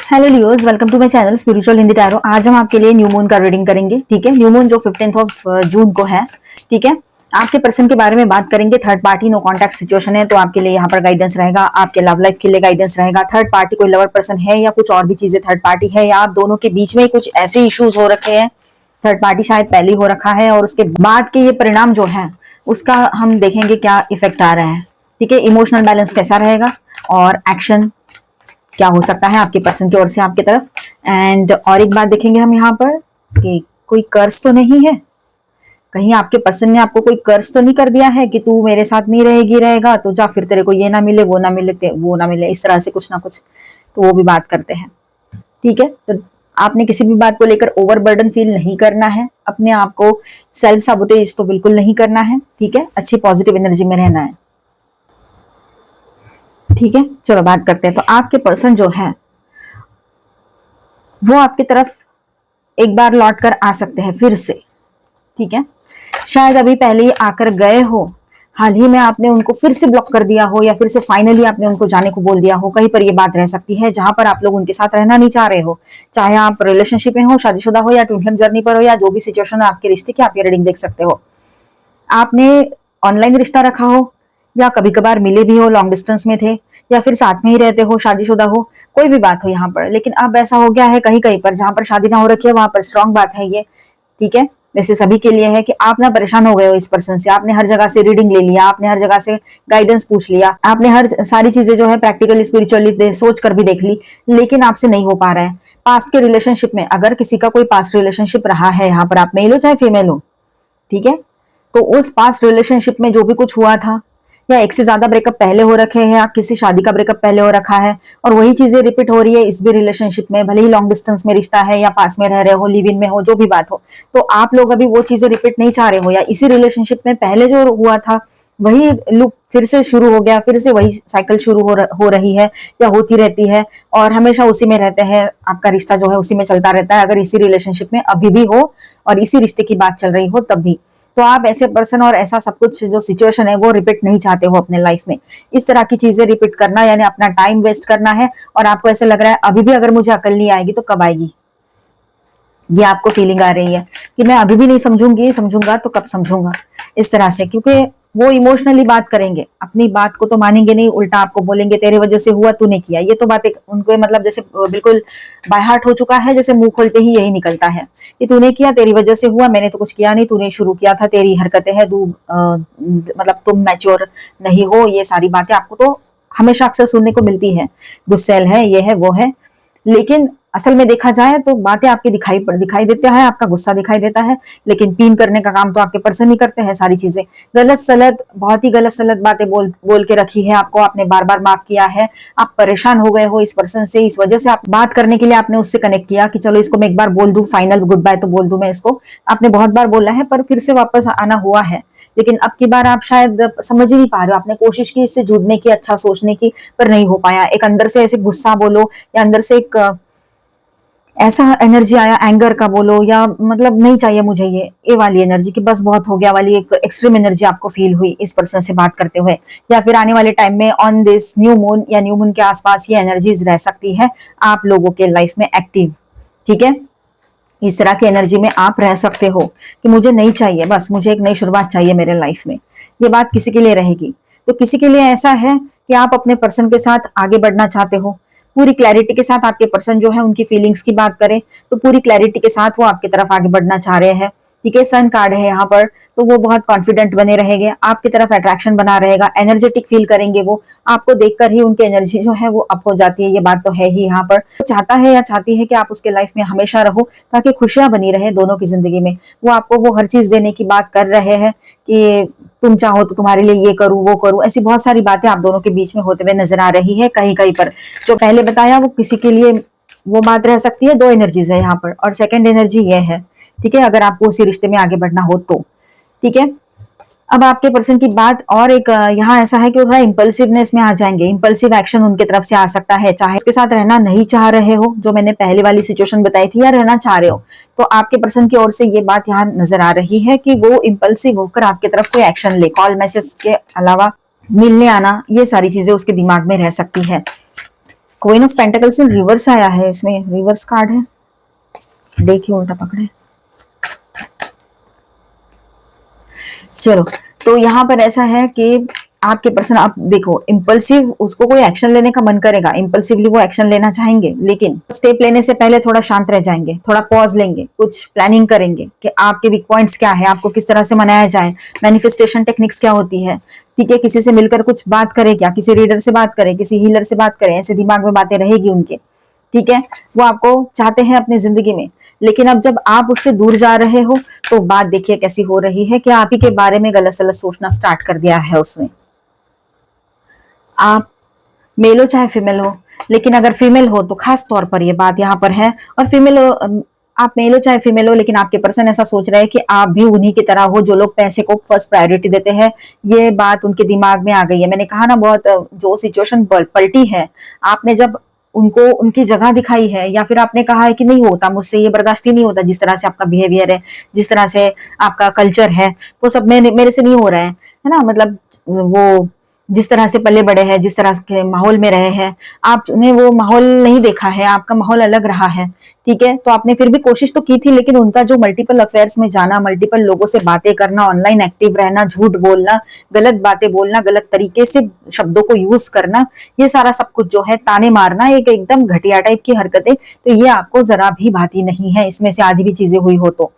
Hello Leos, welcome to my channel spiritual Hindi tarot. आज हम आपके लिए न्यू मून का रीडिंग करेंगे। ठीक है, न्यू मून जो 15 ऑफ जून को है। ठीक है, आपके पर्सन के बारे में बात करेंगे। Third party no contact situation है, तो आपके लिए यहाँ पर गाइडेंस रहेगा। आपके लव लाइफ के लिए गाइडेंस रहेगा। थर्ड पार्टी कोई लवर पर्सन है या कुछ और भी चीजें थर्ड पार्टी है, या आप दोनों के बीच में कुछ ऐसे इश्यूज हो रखे हैं। थर्ड पार्टी शायद पहले हो रखा है और उसके बाद के ये परिणाम जो है उसका हम देखेंगे क्या इफेक्ट आ रहा है। ठीक है, इमोशनल बैलेंस कैसा रहेगा और एक्शन क्या हो सकता है आपके पर्सन की ओर से आपकी तरफ। एंड और एक बात देखेंगे हम यहाँ पर कि कोई कर्ज तो नहीं है, कहीं आपके पर्सन ने आपको कोई कर्ज तो नहीं कर दिया है कि तू मेरे साथ नहीं रहेगा तो जा फिर तेरे को ये ना मिले वो ना मिले वो ना मिले, इस तरह से कुछ ना कुछ, तो वो भी बात करते हैं। ठीक है, तो आपने किसी भी बात को लेकर ओवरबर्डन फील नहीं करना है, अपने आप को सेल्फ साबोटेज तो बिल्कुल नहीं करना है। ठीक है, अच्छी पॉजिटिव एनर्जी में रहना है। ठीक है, चलो बात करते हैं। तो आपके पर्सन जो है वो आपकी तरफ एक बार लौट कर आ सकते हैं फिर से। ठीक है, शायद अभी पहले ही आकर गए हो, हाल ही में आपने उनको फिर से ब्लॉक कर दिया हो या फिर से फाइनली आपने उनको जाने को बोल दिया हो। कहीं पर ये बात रह सकती है जहां पर आप लोग उनके साथ रहना नहीं चाह रहे हो, चाहे आप रिलेशनशिप में हो, शादीशुदा हो या ट्विन फ्लेम जर्नी पर हो, या जो भी सिचुएशन है आपके रिश्ते की, आप ये रीडिंग देख सकते हो। आपने ऑनलाइन रिश्ता रखा हो या कभी कभार मिले भी हो, लॉन्ग डिस्टेंस में थे, या फिर साथ में ही रहते हो, शादीशुदा हो, कोई भी बात हो यहाँ पर। लेकिन अब ऐसा हो गया है कहीं कहीं पर जहां पर शादी ना हो रखी है वहां पर स्ट्रांग बात है ये। ठीक है, वैसे सभी के लिए है कि आप ना परेशान हो गए हो इस पर्सन से। आपने हर जगह से रीडिंग ले लिया, आपने हर जगह से गाइडेंस पूछ लिया, आपने हर सारी चीजें जो है प्रैक्टिकली स्पिरिचुअली सोच कर भी देख ली, लेकिन आपसे नहीं हो पा रहा है। पास्ट के रिलेशनशिप में अगर किसी का कोई पास्ट रिलेशनशिप रहा है, यहाँ पर आप मेल हो चाहे फीमेल हो, ठीक है, तो उस पास्ट रिलेशनशिप में जो भी कुछ हुआ था, या एक से ज्यादा ब्रेकअप पहले हो रखे हैं, या किसी शादी का ब्रेकअप पहले हो रखा है और वही चीजें रिपीट हो रही है इस भी रिलेशनशिप में, भले ही लॉन्ग डिस्टेंस में रिश्ता है या पास में रह रहे हो, लिव इन में हो, जो भी बात हो, तो आप लोग अभी वो चीजें रिपीट नहीं चाह रहे हो, या इसी रिलेशनशिप में पहले जो हुआ था वही लूप फिर से शुरू हो गया, फिर से वही साइकिल शुरू हो रही है या होती रहती है, और हमेशा उसी में रहते हैं। आपका रिश्ता जो है उसी में चलता रहता है, अगर इसी रिलेशनशिप में अभी भी हो और इसी रिश्ते की बात चल रही हो तब भी। तो आप ऐसे पर्सन और ऐसा सब कुछ जो सिचुएशन है वो रिपीट नहीं चाहते हो अपने लाइफ में। इस तरह की चीजें रिपीट करना यानी अपना टाइम वेस्ट करना है, और आपको ऐसे लग रहा है अभी भी अगर मुझे अकल नहीं आएगी तो कब आएगी, ये आपको फीलिंग आ रही है कि मैं अभी भी नहीं समझूंगा तो कब समझूंगा, इस तरह से। क्योंकि वो इमोशनली बात करेंगे, अपनी बात को तो मानेंगे नहीं, उल्टा आपको बोलेंगे तेरे वजह से हुआ, तूने किया। ये तो बातें उनको मतलब जैसे बिल्कुल बाय हार्ट हो चुका है, जैसे मुंह खोलते ही यही निकलता है कि तूने किया, तेरी वजह से हुआ, मैंने तो कुछ किया नहीं, तूने शुरू किया था, तेरी हरकतें हैं, तू मतलब तुम मैच्योर नहीं हो। ये सारी बातें आपको तो हमेशा अक्सर सुनने को मिलती है, गुस्सैल है, ये है वो है। लेकिन असल में देखा जाए तो बातें आपकी दिखाई देता है, आपका गुस्सा दिखाई देता है, लेकिन पीन करने का काम तो आपके पर्सन ही करते हैं। सारी चीजें गलत सलत, बहुत ही गलत सलत बातें बोल के रखी है आपको, आपने बार बार माफ किया है, आप परेशान हो गए हो इस पर्सन से, इस वजह से आप बात करने के लिए आपने उससे कनेक्ट किया कि चलो इसको मैं एक बार बोल दूं, फाइनल गुड बाय तो बोल दूं मैं इसको। आपने बहुत बार बोला है पर फिर से वापस आना हुआ है, लेकिन अब की बार आप शायद समझ ही नहीं पा रहे हो। आपने कोशिश की इससे जुड़ने की, अच्छा सोचने की, पर नहीं हो पाया। एक अंदर से ऐसे गुस्सा बोलो या अंदर से एक ऐसा एनर्जी आया एंगर का बोलो, या मतलब नहीं चाहिए मुझे ये वाली एनर्जी की, बस बहुत हो गया वाली एक एक्सट्रीम एनर्जी आपको फील हुई इस पर्सन से बात करते हुए। या फिर आने वाले टाइम में ऑन दिस न्यू मून या न्यू मून के आसपास ये एनर्जीज रह सकती है आप लोगों के लाइफ में एक्टिव। ठीक है, इस तरह की एनर्जी में आप रह सकते हो कि मुझे नहीं चाहिए, बस मुझे एक नई शुरुआत चाहिए मेरे लाइफ में। ये बात किसी के लिए रहेगी। तो किसी के लिए ऐसा है कि आप अपने पर्सन के साथ आगे बढ़ना चाहते हो पूरी क्लैरिटी के साथ। आपके पर्सन जो है उनकी फीलिंग्स की बात करें तो पूरी क्लैरिटी के साथ वो आपकी तरफ आगे बढ़ना चाह रहे हैं। ठीक है, सन कार्ड है यहाँ पर, तो वो बहुत कॉन्फिडेंट बने रहेंगे, आपकी तरफ अट्रैक्शन बना रहेगा, एनर्जेटिक फील करेंगे। वो आपको देखकर ही उनकी एनर्जी जो है वो अप हो जाती है, ये बात तो है ही। यहाँ पर वो चाहता है या चाहती है कि आप उसके लाइफ में हमेशा रहो ताकि खुशियां बनी रहे दोनों की जिंदगी में। वो आपको वो हर चीज देने की बात कर रहे हैं कि तुम चाहो तो तुम्हारे लिए ये करूं वो करूं, ऐसी बहुत सारी बातें आप दोनों के बीच में होते हुए नजर आ रही है। कहीं कहीं पर जो पहले बताया वो किसी के लिए वो बात रह सकती है। दो एनर्जीज है यहाँ पर, और सेकंड एनर्जी ये है। ठीक है, अगर आपको उसी रिश्ते में आगे बढ़ना हो तो। ठीक है, अब आपके पर्सन की बात और एक यहाँ ऐसा है कि थोड़ा इंपल्सिवनेस में आ जाएंगे, इंपल्सिव एक्शन उनके तरफ से आ सकता है। चाहे उसके साथ रहना नहीं चाह रहे हो, जो मैंने पहले वाली सिचुएशन बताई थी, या रहना चाह रहे हो, तो आपके पर्सन की ओर से ये बात यहाँ नजर आ रही है कि वो इंपल्सिव होकर आपकी तरफ कोई एक्शन ले। कॉल मैसेज के अलावा मिलने आना, ये सारी चीजें उसके दिमाग में रह सकती है। Queen of pentacles in reverse आया है, इसमें रिवर्स कार्ड है, देखिए उल्टा पकड़े। चलो, तो यहाँ पर ऐसा है कि आपके पर्सन, आप देखो इम्पल्सिव, उसको कोई एक्शन लेने का मन करेगा, इम्पल्सिवली वो एक्शन लेना चाहेंगे, लेकिन स्टेप लेने से पहले थोड़ा शांत रह जाएंगे, थोड़ा पॉज लेंगे, कुछ प्लानिंग करेंगे कि आपके वीक पॉइंट्स क्या है, आपको किस तरह से मनाया जाए, मैनिफेस्टेशन टेक्निक्स क्या होती है, ठीक है। किसी से मिलकर कुछ बात करें, क्या किसी रीडर से बात करें, किसी हीलर से बात करें, ऐसे दिमाग में बातें रहेगी उनके, ठीक है। वो आपको चाहते हैं अपनी जिंदगी में, लेकिन अब जब आप उससे दूर जा रहे हो तो बात देखिए कैसी हो रही है कि आप ही के बारे में गलत सलत सोचना स्टार्ट कर दिया है उसने। आप मेल हो चाहे फीमेल हो, लेकिन अगर फीमेल हो तो खास तौर पर ये बात यहाँ पर है, और फीमेल हो, आप मेल हो चाहे फीमेल हो, लेकिन आपके पर्सन ऐसा सोच रहे हैं कि आप भी उन्हीं की तरह हो जो लोग पैसे को फर्स्ट प्रायोरिटी देते हैं। ये बात उनके दिमाग में आ गई है। मैंने कहा ना, बहुत जो सिचुएशन पलटी है, आपने जब उनको उनकी जगह दिखाई है, या फिर आपने कहा है कि नहीं होता मुझसे, ये बर्दाश्त ही नहीं होता, जिस तरह से आपका बिहेवियर है, जिस तरह से आपका कल्चर है, वो सब मेरे से नहीं हो रहा है ना। मतलब वो जिस तरह से पले बड़े हैं, जिस तरह के माहौल में रहे हैं, आपने वो माहौल नहीं देखा है, आपका माहौल अलग रहा है, ठीक है। तो आपने फिर भी कोशिश तो की थी, लेकिन उनका जो मल्टीपल अफेयर्स में जाना, मल्टीपल लोगों से बातें करना, ऑनलाइन एक्टिव रहना, झूठ बोलना, गलत बातें बोलना, गलत तरीके से शब्दों को यूज करना, ये सारा सब कुछ जो है, ताने मारना, एक एकदम घटिया टाइप की हरकतें, तो ये आपको जरा भी भाती नहीं है, इसमें से आधी भी चीजें हुई हो तो,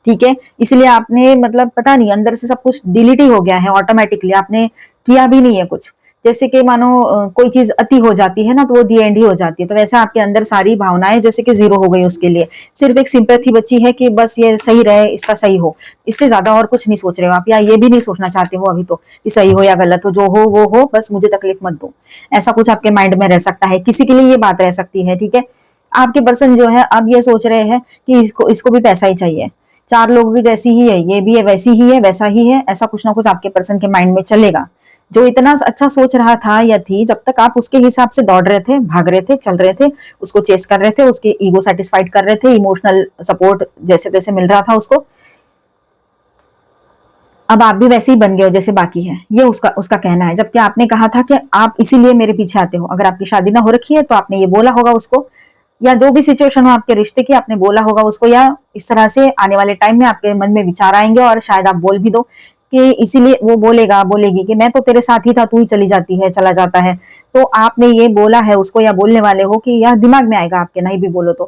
ठीक है। इसलिए आपने, मतलब पता नहीं, अंदर से सब कुछ डिलीट ही हो गया है ऑटोमेटिकली, आपने किया भी नहीं है कुछ। जैसे कि मानो कोई चीज अति हो जाती है ना, तो वो दी एंड ही हो जाती है, तो वैसा आपके अंदर सारी भावनाएं जैसे कि जीरो हो गई उसके लिए। सिर्फ एक सिंपैथी बची है कि बस ये सही रहे, इसका सही हो, इससे ज्यादा और कुछ नहीं सोच रहे हो आप, या ये भी नहीं सोचना चाहते हो अभी तो कि सही हो या गलत हो, जो हो वो हो, बस मुझे तकलीफ मत दो। ऐसा कुछ आपके माइंड में रह सकता है, किसी के लिए ये बात रह सकती है, ठीक है। आपके पर्सन जो है अब ये सोच रहे हैं कि इसको इसको भी पैसा ही चाहिए, चार लोगों की जैसी ही है, ये भी है, वैसी ही है, वैसा ही है, ऐसा कुछ ना कुछ आपके पर्सन के माइंड में चलेगा। जो इतना अच्छा सोच रहा था या थी, जब तक आप उसके हिसाब से दौड़ रहे थे, भाग रहे थे, चल रहे थे, उसको चेस कर रहे थे, उसके ईगो सेटिस्फाइड कर रहे थे, इमोशनल सपोर्ट जैसे तैसे मिल रहा था उसको, अब आप भी वैसे ही बन गए हो जैसे बाकी है, ये उसका उसका कहना है। जबकि आपने कहा था कि आप इसीलिए मेरे पीछे आते हो, अगर आपकी शादी ना हो रखी है तो आपने ये बोला होगा उसको, या जो भी सिचुएशन हो आपके रिश्ते की, आपने बोला होगा उसको, या इस तरह से आने वाले टाइम में आपके मन में विचार आएंगे, और शायद आप बोल भी दो कि इसीलिए वो बोलेगा, बोलेगी कि मैं तो तेरे साथ ही था, तू ही चली जाती है, चला जाता है। तो आपने ये बोला है उसको, या बोलने वाले हो, कि यह दिमाग में आएगा आपके, नहीं भी बोलो तो,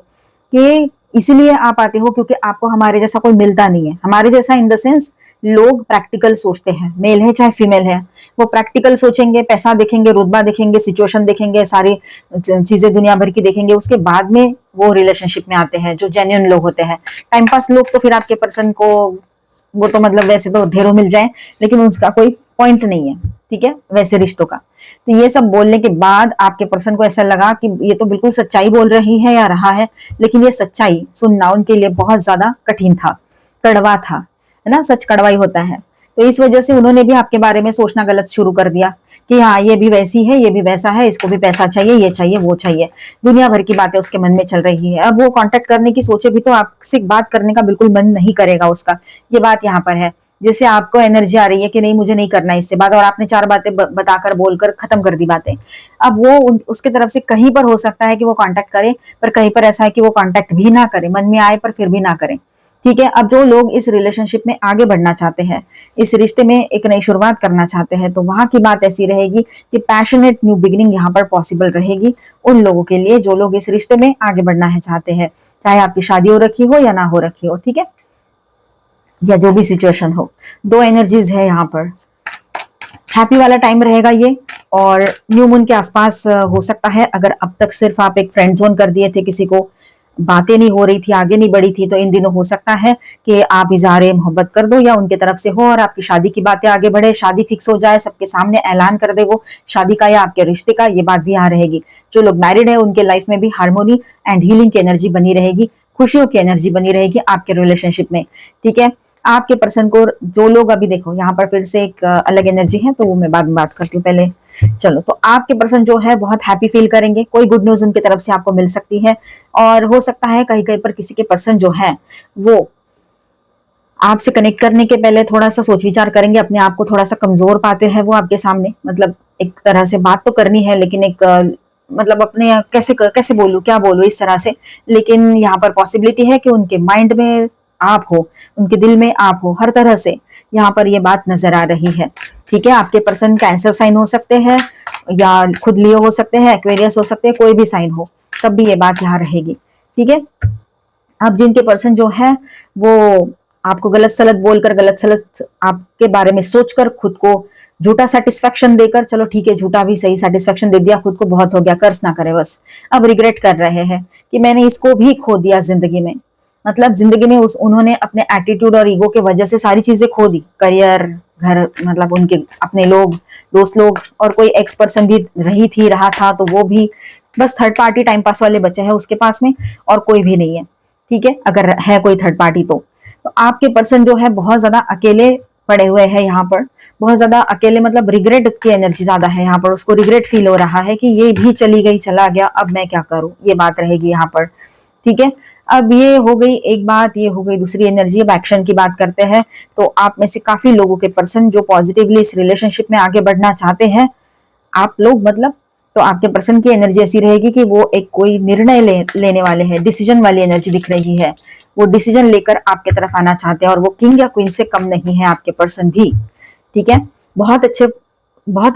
कि इसीलिए आप आते हो क्योंकि आपको हमारे जैसा कोई मिलता नहीं है। हमारे जैसा इन द सेंस, लोग प्रैक्टिकल सोचते हैं, मेल है चाहे फीमेल है, वो प्रैक्टिकल सोचेंगे, पैसा देखेंगे, रुतबा देखेंगे, सिचुएशन देखेंगे, सारी चीजें दुनिया भर की देखेंगे, उसके बाद में वो रिलेशनशिप में आते हैं, जो जेन्युइन लोग होते हैं। टाइम पास लोग तो फिर आपके पर्सन को, वो तो मतलब वैसे तो ढेरों मिल जाए, लेकिन उसका कोई पॉइंट नहीं है, ठीक है, वैसे रिश्तों का। तो ये सब बोलने के बाद आपके पर्सन को ऐसा लगा कि ये तो बिल्कुल सच्चाई बोल रही है या रहा है, लेकिन ये सच्चाई सुनना उनके लिए बहुत ज्यादा कठिन था, कड़वा था, है ना, सच कड़वा ही होता है। तो इस वजह से उन्होंने भी आपके बारे में सोचना गलत शुरू कर दिया कि हाँ, ये भी वैसी है, ये भी वैसा है, इसको भी पैसा चाहिए, ये चाहिए, वो चाहिए, दुनिया भर की बातें उसके मन में चल रही है। अब वो कांटेक्ट करने की सोचे भी तो आपसे बात करने का बिल्कुल मन नहीं करेगा उसका, ये बात यहाँ पर है। जैसे आपको एनर्जी आ रही है कि नहीं, मुझे नहीं करना इससे बात, और आपने चार बातें बताकर बोलकर खत्म कर दी बातें। अब वो उसके तरफ से कहीं पर हो सकता है कि वो कांटेक्ट करे, पर कहीं पर ऐसा है कि वो कांटेक्ट भी ना करे, मन में आए पर फिर भी ना करे, ठीक है। अब जो लोग इस रिलेशनशिप में आगे बढ़ना चाहते हैं, इस रिश्ते में एक नई शुरुआत करना चाहते हैं, तो वहां की बात ऐसी रहेगी कि पैशनेट न्यू बिगिनिंग यहाँ पर पॉसिबल रहेगी उन लोगों के लिए जो लोग इस रिश्ते में आगे बढ़ना है चाहते हैं, चाहे आपकी शादी हो रखी हो या ना हो रखी हो, ठीक है, या जो भी सिचुएशन हो। दो एनर्जीज है यहाँ पर, हैप्पी वाला टाइम रहेगा ये, और न्यू मून के आसपास हो सकता है। अगर अब तक सिर्फ आप एक फ्रेंड जोन कर दिए थे, किसी को बातें नहीं हो रही थी, आगे नहीं बढ़ी थी, तो इन दिनों हो सकता है कि आप इजहार मोहब्बत कर दो, या उनके तरफ से हो, और आपकी शादी की बातें आगे बढ़े, शादी फिक्स हो जाए, सबके सामने ऐलान कर दे वो शादी का या आपके रिश्ते का, ये बात भी यहाँ रहेगी। जो लोग मैरिड है उनके लाइफ में भी हार्मोनी एंड हीलिंग की एनर्जी बनी रहेगी, खुशियों की एनर्जी बनी रहेगी आपके रिलेशनशिप में, ठीक है। आपके पर्सन को, जो लोग अभी देखो यहाँ पर फिर से एक अलग एनर्जी है, तो वो मैं बाद में बात करती हूँ पहले। चलो, तो आपके पर्सन जो है बहुत हैप्पी फील करेंगे, कोई गुड न्यूज उनकी तरफ से आपको मिल सकती है, और हो सकता है कहीं कहीं पर किसी के पर्सन जो है वो आपसे कनेक्ट करने के पहले थोड़ा सा सोच विचार करेंगे, अपने आप को थोड़ा सा कमजोर पाते हैं वो आपके सामने, मतलब एक तरह से बात तो करनी है, लेकिन एक मतलब अपने कैसे कैसे बोलूं, क्या बोलूं इस तरह से, लेकिन यहाँ पर पॉसिबिलिटी है कि उनके माइंड में आप हो, उनके दिल में आप हो, हर तरह से यहाँ पर ये बात नजर आ रही है। ठीक है, आपके पर्सन कैंसर साइन हो सकते हैं, या खुद लियो हो सकते हैं, एक्वेरियस हो सकते हैं, कोई भी साइन हो, तब भी ये बात यहाँ रहेगी। ठीक है, अब जिनके पर्सन जो है वो आपको गलत सलत बोलकर, गलत सलत आपके बारे में सोचकर, खुद को झूठा सेटिस्फेक्शन देकर, चलो ठीक है झूठा भी सही, सेटिस्फेक्शन दे दिया खुद को, बहुत हो गया, कर्ज ना करे बस, अब रिग्रेट कर रहे हैं कि मैंने इसको भी खो दिया जिंदगी में। मतलब जिंदगी में उन्होंने अपने एटीट्यूड और ईगो के वजह से सारी चीजें खो दी, करियर, घर, मतलब उनके अपने लोग, दोस्त लोग, और कोई एक्स पर्सन भी रहा था तो वो भी, बस थर्ड पार्टी टाइम पास वाले बच्चे हैं उसके पास में, और कोई भी नहीं है। ठीक है, अगर है कोई थर्ड पार्टी तो आपके पर्सन जो है बहुत ज्यादा अकेले पड़े हुए हैं यहाँ पर, बहुत ज्यादा अकेले, मतलब रिग्रेट की एनर्जी ज्यादा है यहाँ पर, उसको रिग्रेट फील हो रहा है कि ये भी चली गई, चला गया, अब मैं क्या करूं, ये बात रहेगी यहाँ पर। ठीक है, अब ये हो गई एक बात, ये हो गई दूसरी एनर्जी। अब एक्शन की बात करते हैं, तो आप में से काफी लोगों के पर्सन जो पॉजिटिवली इस रिलेशनशिप में आगे बढ़ना चाहते हैं, आप लोग मतलब, तो आपके पर्सन की एनर्जी ऐसी रहेगी कि वो एक कोई निर्णय लेने वाले हैं, डिसीजन वाली एनर्जी दिख रही है, वो डिसीजन लेकर आपके तरफ आना चाहते हैं, और वो किंग या क्वीन से कम नहीं है आपके पर्सन भी। ठीक है, बहुत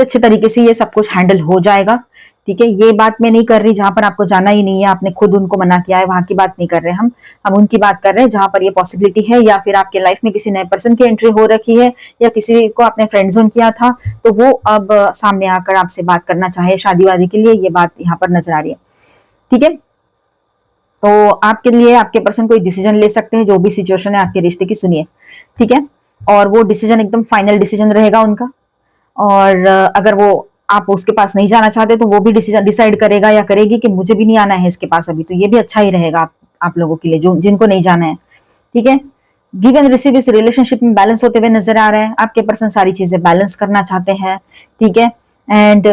अच्छे तरीके से ये सब कुछ हैंडल हो जाएगा। ठीक है, ये बात मैं नहीं कर रही जहां पर आपको जाना ही नहीं है, आपने खुद उनको मना किया है, वहां की बात नहीं कर रहे हम उनकी बात कर रहे हैं जहां पर ये पॉसिबिलिटी है, या फिर आपके लाइफ में किसी नए पर्सन की एंट्री हो रखी है, या किसी को आपने फ्रेंड जोन किया था तो वो अब सामने आकर आपसे बात करना चाहे शादी वादी के लिए, ये बात यहाँ पर नजर आ रही है। ठीक है, तो आपके लिए आपके पर्सन कोई डिसीजन ले सकते हैं, जो भी सिचुएशन है आपके रिश्ते की, सुनिए। ठीक है, और वो डिसीजन एकदम फाइनल डिसीजन रहेगा उनका, और अगर वो आप उसके पास नहीं जाना चाहते तो वो भी डिसीजन डिसाइड करेगा या करेगी कि मुझे भी नहीं आना है इसके पास अभी, तो ये भी अच्छा ही रहेगा आप लोगों के लिए जो जिनको नहीं जाना है। ठीक है, गिव एंड रिसीव इस रिलेशनशिप में बैलेंस होते हुए नजर आ रहा है, आपके पर्सन सारी चीजें बैलेंस करना चाहते हैं। ठीक है, एंड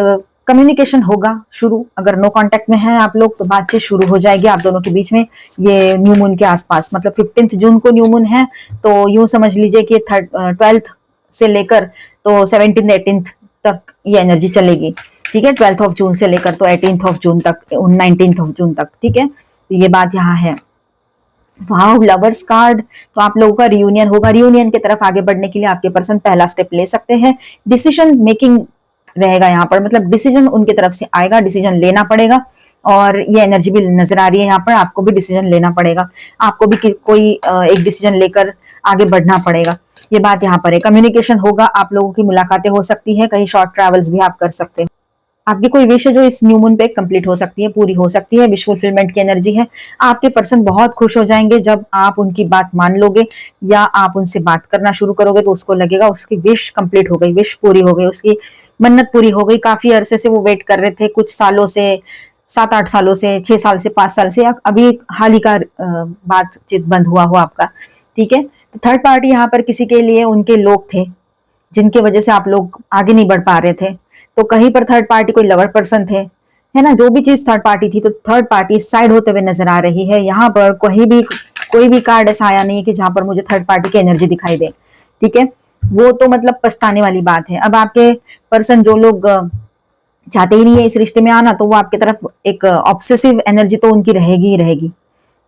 कम्युनिकेशन होगा शुरू, अगर नो कांटेक्ट में है आप लोग तो बातचीत शुरू हो जाएगी आप दोनों के बीच में, ये न्यू मून के आसपास, मतलब 15 जून को न्यू मून है, तो यूं समझ लीजिए कि 12th से लेकर तो 17 18 तक ये एनर्जी चलेगी। ठीक है, 12th ऑफ जून से लेकर तो 18th ऑफ जून तक, 19th ऑफ जून तक। ठीक है, तो ये बात यहाँ है। वाओ, लवर्स कार्ड, तो आप लोगों का रियूनियन होगा, रियूनियन की तरफ आगे बढ़ने के लिए आपके पर्सन पहला स्टेप ले सकते हैं, डिसीजन मेकिंग रहेगा यहाँ पर, मतलब डिसीजन उनकी तरफ से आएगा, डिसीजन लेना पड़ेगा, और ये एनर्जी भी नजर आ रही है यहाँ पर, आपको भी डिसीजन लेना पड़ेगा, आपको भी कोई एक डिसीजन लेकर आगे बढ़ना पड़ेगा, ये बात यहाँ पर है। कम्युनिकेशन होगा, आप लोगों की मुलाकातें हो सकती है, कहीं शॉर्ट ट्रैवल्स भी आप कर सकते हो, आपकी कोई विश है जो इस न्यू मून पे कंप्लीट हो सकती है, पूरी हो सकती है, विश फुलफिलमेंट की एनर्जी है। आपके पर्सन बहुत खुश हो जाएंगे जब आप उनकी बात मान लोगे, या आप उनसे बात करना शुरू करोगे, तो उसको लगेगा उसकी विश कंप्लीट हो गई, विश पूरी हो गई, उसकी मन्नत पूरी हो गई। काफी अरसे से वो वेट कर रहे थे, कुछ सालों से, 7-8 सालों से, 6 साल से, 5 साल से, अभी हाल ही का बातचीत बंद हुआ हो आपका। ठीक है, तो थर्ड पार्टी यहाँ पर किसी के लिए उनके लोग थे जिनके वजह से आप लोग आगे नहीं बढ़ पा रहे थे, तो कहीं पर थर्ड पार्टी कोई लवर पर्सन थे, है ना, जो भी चीज थर्ड पार्टी थी, तो थर्ड पार्टी साइड होते हुए नजर आ रही है यहाँ पर। कोई भी कार्ड ऐसा आया नहीं है कि जहां पर मुझे थर्ड पार्टी की एनर्जी दिखाई दे। ठीक है, वो तो मतलब पछताने वाली बात है। अब आपके पर्सन जो लोग चाहते ही नहीं है इस रिश्ते में आना, तो वो आपकी तरफ एक ऑब्सेसिव एनर्जी तो उनकी रहेगी ही रहेगी।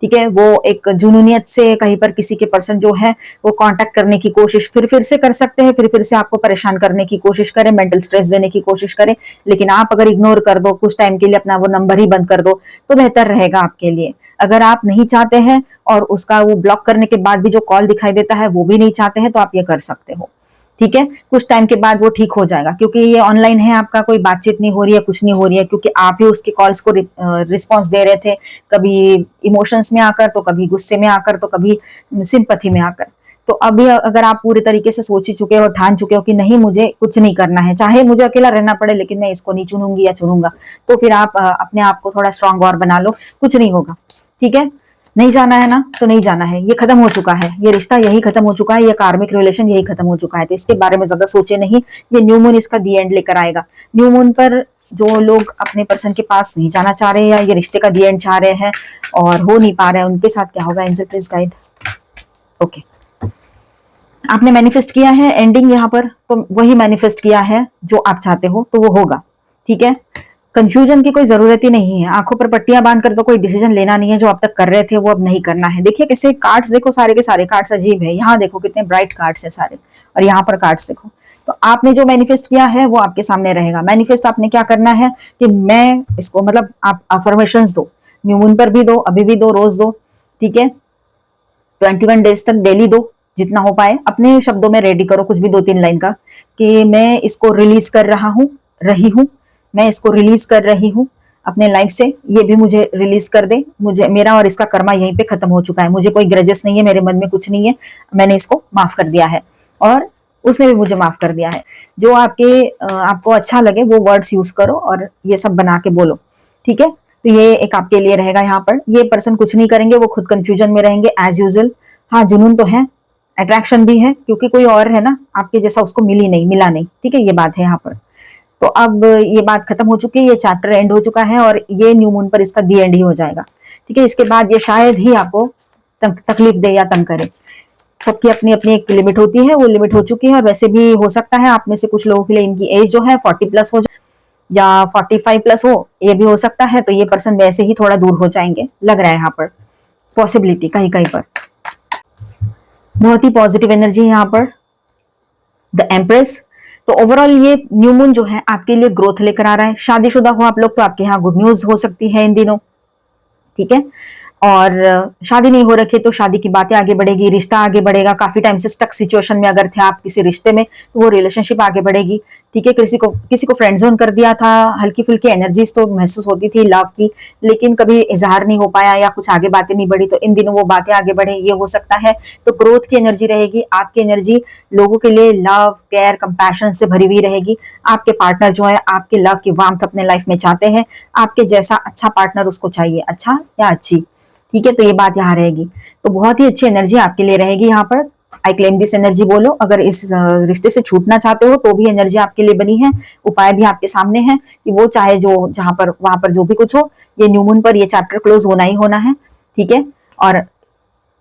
ठीक है, वो एक जुनूनियत से कहीं पर किसी के पर्सन जो है वो कांटेक्ट करने की कोशिश फिर से कर सकते हैं, फिर से आपको परेशान करने की कोशिश करें, मेंटल स्ट्रेस देने की कोशिश करें, लेकिन आप अगर इग्नोर कर दो कुछ टाइम के लिए, अपना वो नंबर ही बंद कर दो, तो बेहतर रहेगा आपके लिए। अगर आप नहीं चाहते हैं और उसका वो ब्लॉक करने के बाद भी जो कॉल दिखाई देता है वो भी नहीं चाहते हैं, तो आप ये कर सकते हो। ठीक है, कुछ टाइम के बाद वो ठीक हो जाएगा, क्योंकि ये ऑनलाइन है, आपका कोई बातचीत नहीं हो रही है, कुछ नहीं हो रही है, क्योंकि आप ही उसके कॉल्स को रिस्पॉन्स दे रहे थे, कभी इमोशंस में आकर, तो कभी गुस्से में आकर, तो कभी सिंपैथी में आकर। तो अभी अगर आप पूरे तरीके से सोच ही चुके हो, ठान चुके हो कि नहीं मुझे कुछ नहीं करना है, चाहे मुझे अकेला रहना पड़े लेकिन मैं इसको नहीं चुनूंगी या चुनूंगा, तो फिर आप अपने आप को थोड़ा स्ट्रांग और बना लो, कुछ नहीं होगा। ठीक है, नहीं जाना है ना तो नहीं जाना है, ये खत्म हो चुका है, ये रिश्ता यही खत्म हो चुका है, ये कार्मिक रिलेशन यही खत्म हो चुका है, तो इसके बारे में ज्यादा सोचे नहीं। ये न्यू मून इसका दी एंड लेकर आएगा। न्यू मून पर जो लोग अपने पर्सन के पास नहीं जाना चाह रहे, या ये रिश्ते का दी एंड चाह रहे हैं और हो नहीं पा रहे हैं, उनके साथ क्या होगा, एंजल प्लीज गाइड। ओके, आपने मैनिफेस्ट किया है एंडिंग यहाँ पर, तो वही मैनिफेस्ट किया है जो आप चाहते हो, तो वो होगा। ठीक है, कंफ्यूजन की कोई जरूरत ही नहीं है, आंखों पर पट्टियां बांधकर तो कोई डिसीजन लेना नहीं है, जो अब तक कर रहे थे वो अब नहीं करना है। देखिए कैसे कार्ड्स देखो, सारे के सारे कार्ड्स अजीब है, यहाँ देखो कितने ब्राइट कार्ड्स है सारे, और यहाँ पर कार्ड्स देखो। तो आपने जो मैनिफेस्ट किया है वो आपके सामने रहेगा। मैनिफेस्ट आपने क्या करना है कि मैं इसको, मतलब आप अफर्मेशंस दो, न्यू मून पर भी दो, अभी भी दो, रोज दो, ठीक है। 21 डेज तक डेली दो, जितना हो पाए अपने शब्दों में रेडी करो, कुछ भी 2-3 लाइन का, कि मैं इसको रिलीज कर रहा हूँ, रही हूँ, मैं इसको रिलीज कर रही हूँ अपने लाइफ से, ये भी मुझे रिलीज कर दे, मुझे मेरा और इसका कर्मा यहीं पे खत्म हो चुका है, मुझे कोई ग्रजेस नहीं है, मेरे मन में कुछ नहीं है, मैंने इसको माफ कर दिया है और उसने भी मुझे माफ कर दिया है। जो आपको अच्छा लगे वो वर्ड्स यूज करो और ये सब बना के बोलो, ठीक है। तो ये एक आपके लिए रहेगा। यहाँ पर ये पर्सन कुछ नहीं करेंगे, वो खुद कंफ्यूजन में रहेंगे एज यूजुअल। हाँ, जुनून तो है, अट्रैक्शन भी है, क्योंकि कोई और है ना आपके जैसा, उसको मिला नहीं, ठीक है, ये बात है यहाँ पर। तो अब ये बात खत्म हो चुकी है, ये चैप्टर एंड हो चुका है और ये न्यू मून पर इसका दी एंड ही हो जाएगा, ठीक है। इसके बाद ये शायद ही आपको तकलीफ दे या तंग करे। सबकी अपनी अपनी एक लिमिट होती है, वो लिमिट हो चुकी है। और वैसे भी हो सकता है आप में से कुछ लोगों के लिए इनकी एज जो है 40 प्लस हो जाए या 45 प्लस हो, ये भी हो सकता है। तो ये पर्सन वैसे ही थोड़ा दूर हो जाएंगे, लग रहा है यहाँ पर पॉसिबिलिटी कहीं कहीं पर। बहुत ही पॉजिटिव एनर्जी है यहाँ पर, द एम्प्रेस। तो ओवरऑल ये न्यू मून जो है आपके लिए ग्रोथ लेकर आ रहा है। शादीशुदा हो आप लोग तो आपके यहाँ गुड न्यूज हो सकती है इन दिनों, ठीक है। और शादी नहीं हो रखी तो शादी की बातें आगे बढ़ेगी, रिश्ता आगे बढ़ेगा। काफी टाइम से स्टक सिचुएशन में अगर थे आप किसी रिश्ते में, तो वो रिलेशनशिप आगे बढ़ेगी, ठीक है। किसी को फ्रेंड जोन कर दिया था, हल्की फुल्की एनर्जीज तो महसूस होती थी लव की, लेकिन कभी इजहार नहीं हो पाया या कुछ आगे बातें नहीं बढ़ी, तो इन दिनों वो बातें आगे बढ़े, ये हो सकता है। तो ग्रोथ की एनर्जी रहेगी, आपकी एनर्जी लोगों के लिए लव, केयर, कंपैशन से भरी हुई रहेगी। आपके पार्टनर जो है आपके लव की वार्मथ अपने लाइफ में चाहते हैं, आपके जैसा अच्छा पार्टनर उसको चाहिए, अच्छा या अच्छी, ठीक है। तो ये बात यहाँ रहेगी। तो बहुत ही अच्छी एनर्जी आपके लिए रहेगी यहाँ पर। आई क्लेम दिस एनर्जी बोलो। अगर इस रिश्ते से छूटना चाहते हो तो भी एनर्जी आपके लिए बनी है, उपाय भी आपके सामने है कि वो चाहे जो जहां पर वहां पर जो भी कुछ हो, ये न्यू मून पर ये चैप्टर क्लोज होना ही होना है, ठीक है। और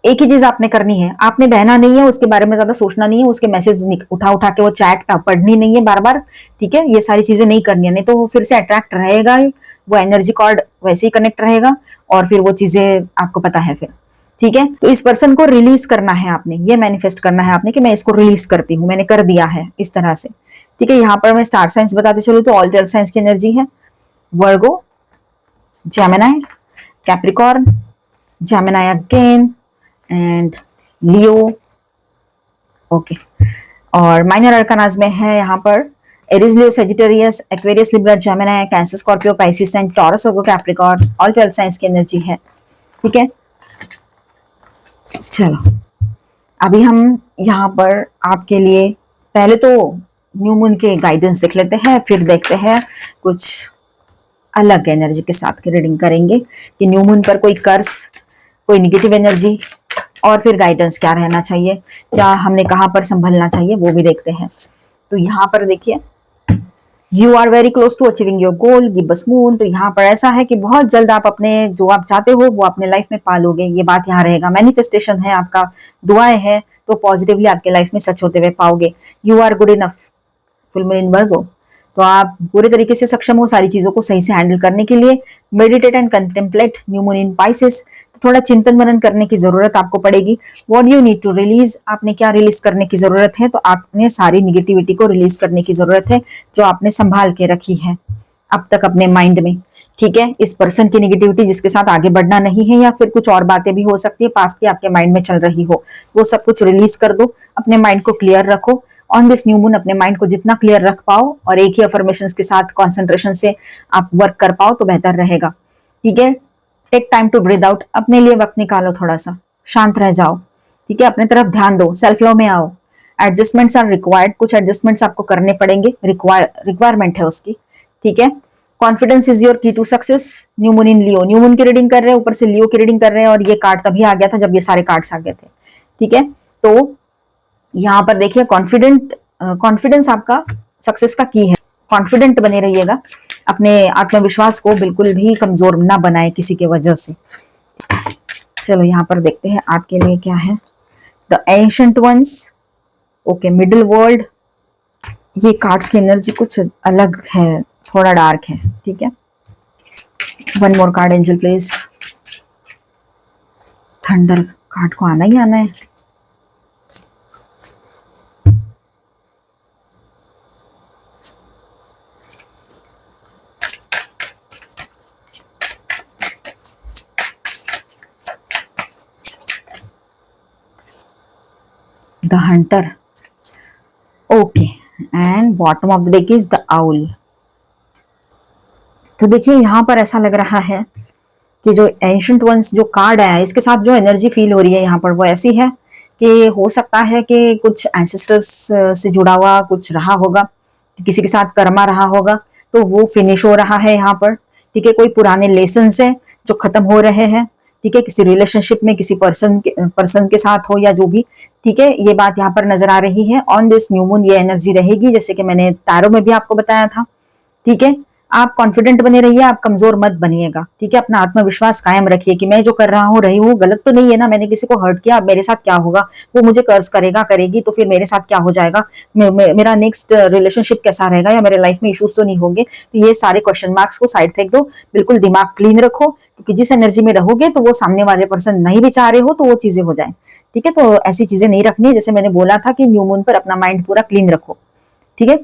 एक ही चीज आपने करनी है, आपने बहना नहीं है, उसके बारे में ज्यादा सोचना नहीं है, उसके मैसेज उठा उठा के वो चैट पढ़नी नहीं है बार बार, ठीक है। ये सारी चीजें नहीं करनी है, नहीं तो वो फिर से अट्रैक्ट रहेगा ही, वो एनर्जी कॉर्ड वैसे ही कनेक्ट रहेगा और फिर वो चीजें आपको पता है फिर, ठीक है। तो इस पर्सन को रिलीज करना है आपने, ये मैनिफेस्ट करना है आपने कि मैं इसको रिलीज करती हूँ, मैंने कर दिया है इस तरह से, ठीक है। यहाँ पर मैं स्टार साइंस बताते चलूँ तो ऑल 12 साइंस की एनर्जी है, Virgo, Gemini, Capricorn, Gemini again and Leo, okay. और माइनर अरकानाज में है यहाँ पर Aries, Leo, Sagittarius, Aquarius, Libra, Gemini, Cancer, Scorpio, Pisces and Taurus, Virgo, Capricorn, all 12 signs की एनर्जी है, ठीक है। चलो अभी हम यहाँ पर आपके लिए पहले तो न्यू मून के गाइडेंस देख लेते हैं, फिर देखते हैं कुछ अलग एनर्जी के साथ की रीडिंग करेंगे कि न्यू मून पर कोई कर्ज, कोई निगेटिव एनर्जी और फिर गाइडेंस क्या रहना चाहिए, क्या हमने कहाँ पर संभलना चाहिए, वो भी देखते हैं। तो यहाँ पर देखिए, you are very close to achieving your goal, gibbous moon. तो यहाँ पर ऐसा है कि बहुत जल्द आप अपने जो आप चाहते हो वो अपने लाइफ में पालोगे, ये बात यहाँ रहेगा। मैनिफेस्टेशन है आपका, दुआएं हैं, तो पॉजिटिवली आपके लाइफ में सच होते हुए पाओगे। You are good enough, full moon in Virgo. तो आप पूरे तरीके से सक्षम हो सारी चीजों को सही से हैंडल करने के लिए। Meditate and contemplate, new moon in Pisces. तो थोड़ा चिंतन मनन करने की जरूरत आपको पड़ेगी। What you need to release, आपने क्या रिलीज करने की जरूरत है, तो आपने सारी निगेटिविटी को रिलीज करने की जरूरत है जो आपने संभाल के रखी है अब तक अपने माइंड में, ठीक है। इस पर्सन की निगेटिविटी जिसके साथ आगे बढ़ना नहीं है, या फिर कुछ और बातें भी हो सकती है पास की आपके माइंड में चल रही हो, वो सब कुछ रिलीज कर दो, अपने माइंड को क्लियर रखो। ऑन दिस न्यू मून अपने माइंड को जितना क्लियर रख पाओ और एक ही अफर्मेशन के साथ कॉन्सेंट्रेशन से आप वर्क कर पाओ तो बेहतर रहेगा, ठीक है। Take time to breathe out, अपने लिए वक्त निकालो, थोड़ा सा शांत रह जाओ, ठीक है। अपने तरफ ध्यान दो, सेल्फ लव में आओ। एडजस्टमेंट्स आर रिक्वायर्ड, कुछ एडजस्टमेंट्स आपको करने पड़ेंगे, रिक्वायरमेंट है उसकी, ठीक है। Confidence is your key to success, new moon in Leo. New moon की रीडिंग कर रहे हैं, ऊपर से लियो की रीडिंग कर रहे हैं, और ये कार्ड तभी आ गया था जब ये सारे कार्ड्स आ गए थे, ठीक है। तो यहाँ पर देखिए कॉन्फिडेंस आपका सक्सेस का की है। कॉन्फिडेंट बने रहिएगा, अपने आत्मविश्वास को बिल्कुल भी कमजोर ना बनाए किसी के वजह से। चलो यहाँ पर देखते हैं आपके लिए क्या है। The ancient ones, okay, middle world. ये कार्ड्स की एनर्जी कुछ अलग है, थोड़ा डार्क है, ठीक है। One more card angel please. Thunder card को आना ही आना है। The hunter, okay, and bottom of the deck is the owl. तो देखिए यहां पर ऐसा लग रहा है कि जो एंशंट वंस जो कार्ड आया है इसके साथ जो एनर्जी फील हो रही है यहाँ पर वो ऐसी है कि हो सकता है कि कुछ एंसेस्टर्स से जुड़ा हुआ कुछ रहा होगा, किसी के साथ कर्मा रहा होगा, तो वो फिनिश हो रहा है यहाँ पर। ठीक है, कोई पुराने लेसन है जो खत्म हो रहे हैं। ठीक है, किसी रिलेशनशिप में किसी पर्सन के साथ हो या जो भी। ठीक है, ये बात यहाँ पर नजर आ रही है। ऑन दिस न्यू मून ये एनर्जी रहेगी, जैसे कि मैंने तारों में भी आपको बताया था। ठीक है, आप कॉन्फिडेंट बने रहिए, आप कमजोर मत बनिएगा। ठीक है, अपना आत्मविश्वास कायम रखिए कि मैं जो कर रहा हूँ रही हूँ गलत तो नहीं है ना, मैंने किसी को हर्ट किया, अब मेरे साथ क्या होगा, वो मुझे कर्ज करेगा करेगी तो फिर मेरे साथ क्या हो जाएगा, मेरा नेक्स्ट रिलेशनशिप कैसा रहेगा या मेरे लाइफ में इश्यूज तो नहीं होंगे। तो ये सारे क्वेश्चन मार्क्स को साइड फेंक दो, बिल्कुल दिमाग क्लीन रखो, क्योंकि जिस एनर्जी में रहोगे तो वो सामने वाले पर्सन नहीं भी चाह रहे हो तो वो चीजें हो जाए। ठीक है, तो ऐसी चीजें नहीं रखनी है, जैसे मैंने बोला था कि न्यू मून पर अपना माइंड पूरा क्लीन रखो। ठीक है,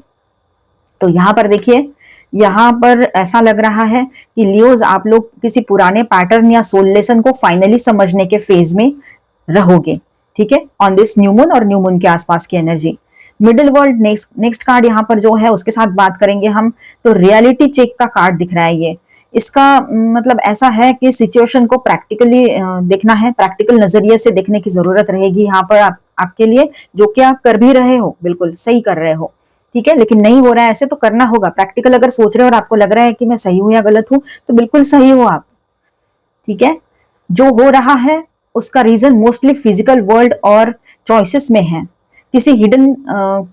तो यहाँ पर देखिए, यहाँ पर ऐसा लग रहा है कि लियोज आप लोग किसी पुराने पैटर्न या सोल लेसन को फाइनली समझने के फेज में रहोगे। ठीक है, ऑन दिस न्यू मून और न्यू मून के आसपास की energy. Middle world next card यहाँ पर जो है उसके साथ बात करेंगे हम, तो रियलिटी चेक का कार्ड दिख रहा है ये। इसका मतलब ऐसा है कि सिचुएशन को प्रैक्टिकली देखना है, प्रैक्टिकल नजरिए से देखने की जरूरत रहेगी यहाँ पर आपके लिए। जो कि आप कर भी रहे हो बिल्कुल सही कर रहे हो। ठीक है, लेकिन नहीं हो रहा है ऐसे तो करना होगा प्रैक्टिकल। अगर सोच रहे हो और आपको लग रहा है कि मैं सही हूं या गलत हूं तो बिल्कुल सही हो आप। ठीक है, जो हो रहा है उसका रीजन मोस्टली फिजिकल वर्ल्ड और चॉइसेस में है, किसी हिडन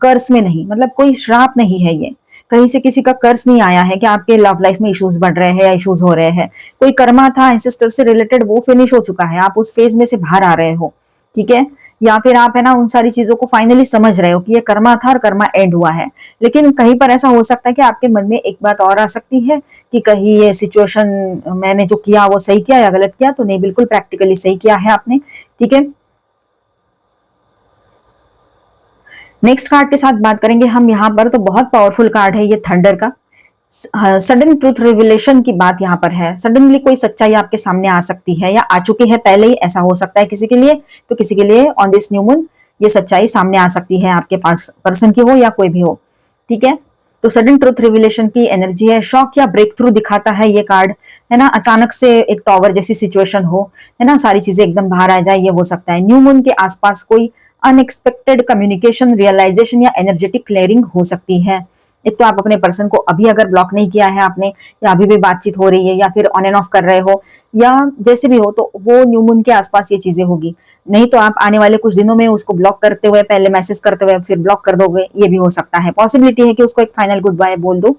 कर्स में नहीं, मतलब कोई श्राप नहीं है ये, कहीं से किसी का कर्स नहीं आया है कि आपके लव लाइफ में इश्यूज बढ़ रहे हैं या इश्यूज हो रहे हैं। कोई कर्मा था एंसेस्टर से रिलेटेड, वो फिनिश हो चुका है, आप उस फेज में से बाहर आ रहे हो। ठीक है, या फिर आप है ना उन सारी चीजों को फाइनली समझ रहे हो कि ये कर्मा था और कर्मा एंड हुआ है। लेकिन कहीं पर ऐसा हो सकता है कि आपके मन में एक बात और आ सकती है कि कहीं ये सिचुएशन मैंने जो किया वो सही किया या गलत किया, तो नहीं, बिल्कुल प्रैक्टिकली सही किया है आपने। ठीक है, नेक्स्ट कार्ड के साथ बात करेंगे हम यहाँ पर, तो बहुत पावरफुल कार्ड है ये थंडर का। सडन ट्रूथ रिविलेशन की बात यहाँ पर है। सडनली कोई सच्चाई आपके सामने आ सकती है या आ चुकी है पहले ही, ऐसा हो सकता है किसी के लिए, तो किसी के लिए ऑन दिस न्यू मून ये सच्चाई सामने आ सकती है, आपके पास पर्सन की हो या कोई भी हो। ठीक है, तो सडन ट्रूथ रिविलेशन की एनर्जी है। शॉक या ब्रेक थ्रू दिखाता है ये कार्ड, है ना। अचानक से एक टॉवर जैसी सिचुएशन हो, है ना, सारी चीजें एकदम बाहर आ जाए, ये हो सकता है। न्यू मून के आसपास कोई अनएक्सपेक्टेड कम्युनिकेशन, रियलाइजेशन या एनर्जेटिक क्लियरिंग हो सकती है। एक तो आप अपने पर्सन को अभी अगर ब्लॉक नहीं किया है आपने, या अभी भी बातचीत हो रही है, या फिर ऑन एंड ऑफ कर रहे हो, या जैसे भी हो, तो वो न्यू मून के आसपास ये चीजें होगी। नहीं तो आप आने वाले कुछ दिनों में उसको ब्लॉक करते हुए, पहले मैसेज करते हुए फिर ब्लॉक कर दोगे, ये भी हो सकता है। पॉसिबिलिटी है कि उसको एक फाइनल गुड बाय बोल दो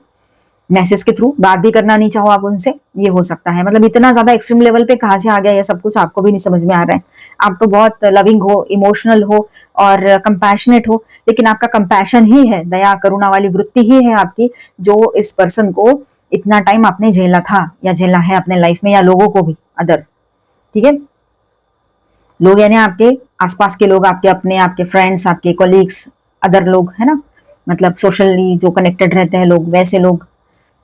मैसेज के थ्रू, बात भी करना नहीं चाहो आप उनसे, ये हो सकता है। मतलब इतना ज्यादा एक्सट्रीम लेवल पे कहाँ से आ गया ये सब कुछ, आपको भी नहीं समझ में आ रहा है। आप तो बहुत लविंग हो, इमोशनल हो और कंपैशनेट हो, लेकिन आपका कंपैशन ही है, दया करुणा वाली वृत्ति ही है आपकी, जो इस पर्सन को इतना टाइम आपने झेला था या झेला है अपने लाइफ में, या लोगों को भी अदर। ठीक है, लोग यानी आपके आसपास के लोग, आपके अपने, आपके फ्रेंड्स, आपके कोलीग्स, अदर लोग, है ना, मतलब सोशली जो कनेक्टेड रहते हैं लोग, वैसे लोग।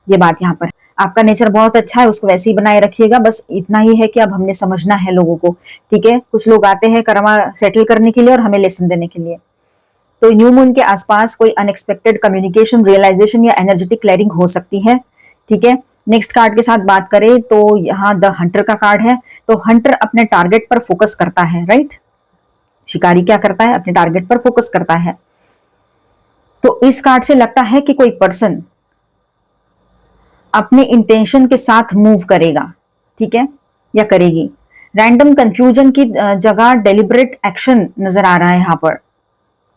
ये बात यहाँ पर, आपका नेचर बहुत अच्छा है, उसको वैसे ही बनाए रखिएगा। बस इतना ही है कि अब हमने समझना है लोगों को। ठीक है, कुछ लोग आते हैं कर्मा सेटल करने के लिए और हमें लेसन देने के लिए। तो न्यू मून के आसपास कोई अनएक्सपेक्टेड कम्युनिकेशन, रियलाइजेशन या एनर्जेटिक क्लियरिंग हो सकती है। ठीक है, नेक्स्ट कार्ड के साथ बात करें तो यहाँ द हंटर का कार्ड है। तो हंटर अपने टारगेट पर फोकस करता है, राइट। शिकारी क्या करता है, अपने टारगेट पर फोकस करता है। तो इस कार्ड से लगता है कि कोई पर्सन अपने इंटेंशन के साथ मूव करेगा। ठीक है, या करेगी। रैंडम कंफ्यूजन की जगह डेलिब्रेट एक्शन नजर आ रहा है यहाँ पर।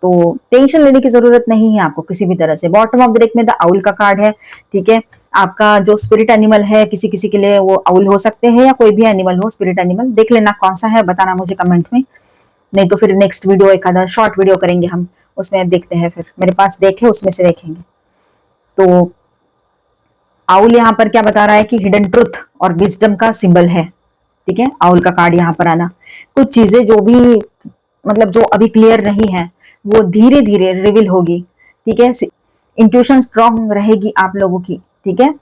तो टेंशन लेने की जरूरत नहीं है आपको किसी भी तरह से। बॉटम ऑफ द डेक में द आउल का कार्ड है। ठीक है, आपका जो स्पिरिट एनिमल है, किसी किसी के लिए वो आउल हो सकते हैं या कोई भी एनिमल हो, स्पिरिट एनिमल देख लेना कौन सा है, बताना मुझे कमेंट में। नहीं तो फिर नेक्स्ट वीडियो एक आधा शॉर्ट वीडियो करेंगे हम, उसमें देखते हैं। फिर मेरे पास डेक है उसमें से देखेंगे। तो आउल यहाँ पर क्या बता रहा है कि हिडन ट्रुथ और विजडम का सिंबल है। ठीक है, आउल का कार्ड यहाँ पर आना, कुछ चीजें जो भी मतलब जो अभी क्लियर नहीं है वो धीरे धीरे रिवील होगी। ठीक है, इंट्यूशन स्ट्रांग रहेगी आप लोगों की। ठीक है,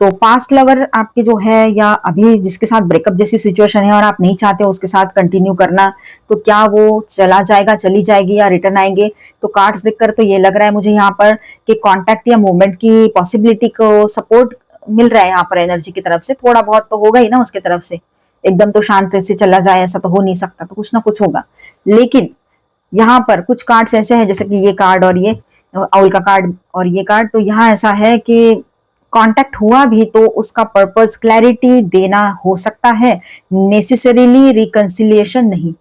तो पास्ट लवर आपके जो है या अभी जिसके साथ ब्रेकअप जैसी सिचुएशन है और आप नहीं चाहते हो उसके साथ कंटिन्यू करना, तो क्या वो चला जाएगा, चली जाएगी या रिटर्न आएंगे? तो कार्ड्स देखकर तो ये लग रहा है मुझे यहाँ पर कि कांटेक्ट या मूवमेंट की पॉसिबिलिटी को सपोर्ट मिल रहा है यहाँ पर एनर्जी की तरफ से। थोड़ा बहुत तो होगा ही ना उसके तरफ से, एकदम तो शांति से चला जाए ऐसा तो हो नहीं सकता, तो कुछ ना कुछ होगा। लेकिन यहाँ पर कुछ कार्ड्स ऐसे हैं, जैसे कि ये कार्ड और ये आउल का कार्ड और ये कार्ड, तो यहाँ ऐसा है कि कांटेक्ट हुआ भी तो उसका पर्पस क्लैरिटी देना हो सकता है, नेसेसरीली रिकंसिलिएशन नहीं।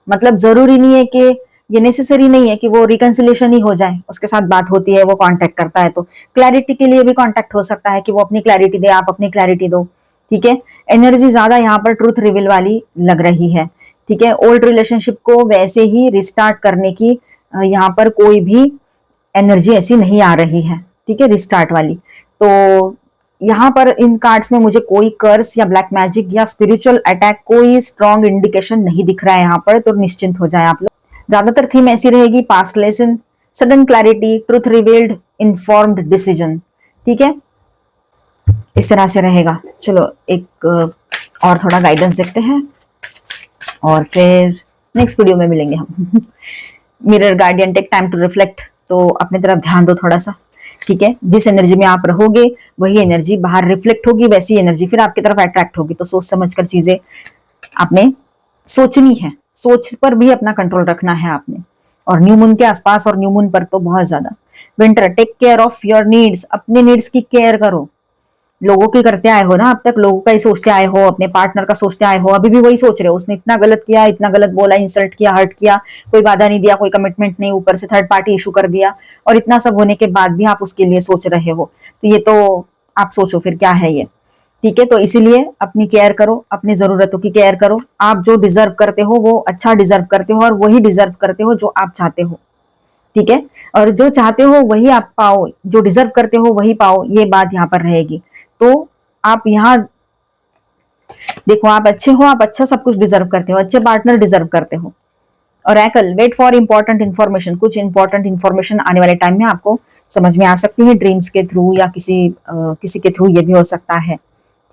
मतलब जरूरी नहीं है कि ये नेसेसरी नहीं है कि वो रिकंसिलिएशन ही हो जाए, उसके साथ बात होती है, वो कांटेक्ट करता है तो क्लैरिटी के लिए भी कांटेक्ट हो सकता है कि वो अपनी क्लैरिटी दे, आप अपनी क्लैरिटी दो। ठीक है, एनर्जी ज्यादा यहाँ पर ट्रूथ रिवील वाली लग रही है। ठीक है, ओल्ड रिलेशनशिप को वैसे ही रिस्टार्ट करने की यहाँ पर कोई भी एनर्जी ऐसी नहीं आ रही है। ठीक है, रिस्टार्ट वाली। तो यहाँ पर इन कार्ड्स में मुझे कोई कर्स या ब्लैक मैजिक या स्पिरिचुअल अटैक कोई स्ट्रॉन्ग इंडिकेशन नहीं दिख रहा है यहाँ पर, तो निश्चिंत हो जाए आप लोग। ज्यादातर थीम ऐसी रहेगी, past lesson, sudden clarity, truth revealed, informed decision. ठीक है, इस तरह से रहेगा। चलो एक और थोड़ा गाइडेंस देखते हैं और फिर नेक्स्ट वीडियो में मिलेंगे हम। Mirror guardian, take time to reflect, तो अपने तरफ ध्यान दो थोड़ा सा। ठीक है, जिस एनर्जी में आप रहोगे वही एनर्जी बाहर रिफ्लेक्ट होगी, वैसी एनर्जी फिर आपकी तरफ अट्रैक्ट होगी। तो सोच समझकर चीजें आपने सोचनी है, सोच पर भी अपना कंट्रोल रखना है आपने, और न्यू मून के आसपास और न्यू मून पर तो बहुत ज्यादा। Winter, take care of your needs, अपने नीड्स की केयर करो। लोगों की करते आए हो ना अब तक, लोगों का ही सोचते आए हो, अपने पार्टनर का सोचते आए हो, अभी भी वही सोच रहे हो, उसने इतना गलत किया, इतना गलत बोला, इंसल्ट किया, हर्ट किया, कोई वादा नहीं दिया, कोई कमिटमेंट नहीं, ऊपर से थर्ड पार्टी इशू कर दिया, और इतना सब होने के बाद भी आप उसके लिए सोच रहे हो, तो ये तो आप सोचो फिर क्या है ये। ठीक है, तो इसीलिए अपनी केयर करो, अपनी जरूरतों की केयर करो। आप जो डिजर्व करते हो वो अच्छा डिजर्व करते हो, और वही डिजर्व करते हो जो आप चाहते हो। ठीक है, और जो चाहते हो वही आप पाओ, जो डिजर्व करते हो वही पाओ, ये बात यहाँ पर रहेगी। तो आप यहाँ देखो, आप अच्छे हो, आप अच्छा सब कुछ डिजर्व करते हो, अच्छे पार्टनर डिजर्व करते हो। और एकल, वेट फॉर इंपॉर्टेंट इन्फॉर्मेशन, कुछ इंपॉर्टेंट इन्फॉर्मेशन आने वाले टाइम में आपको समझ में आ सकती है, ड्रीम्स के थ्रू या किसी के थ्रू, ये भी हो सकता है।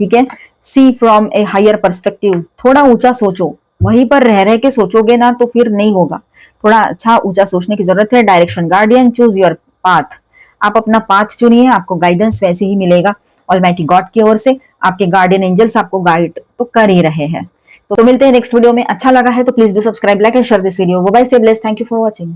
ठीक है, सी फ्रॉम ए हायर पर्सपेक्टिव, थोड़ा ऊंचा सोचो, वहीं पर रह के सोचोगे ना तो फिर नहीं होगा, थोड़ा अच्छा ऊंचा सोचने की जरूरत है। Direction guardian, choose your path, आप अपना पाथ चुनिए, आपको गाइडेंस वैसे ही मिलेगा ऑलमाइटी गॉड की ओर से। आपके गार्डियन एंजल्स आपको गाइड तो कर ही रहे हैं। तो मिलते हैं नेक्स्ट वीडियो में। अच्छा लगा है तो please do subscribe, like and share this video. Bye bye, stay blessed, thank you for watching.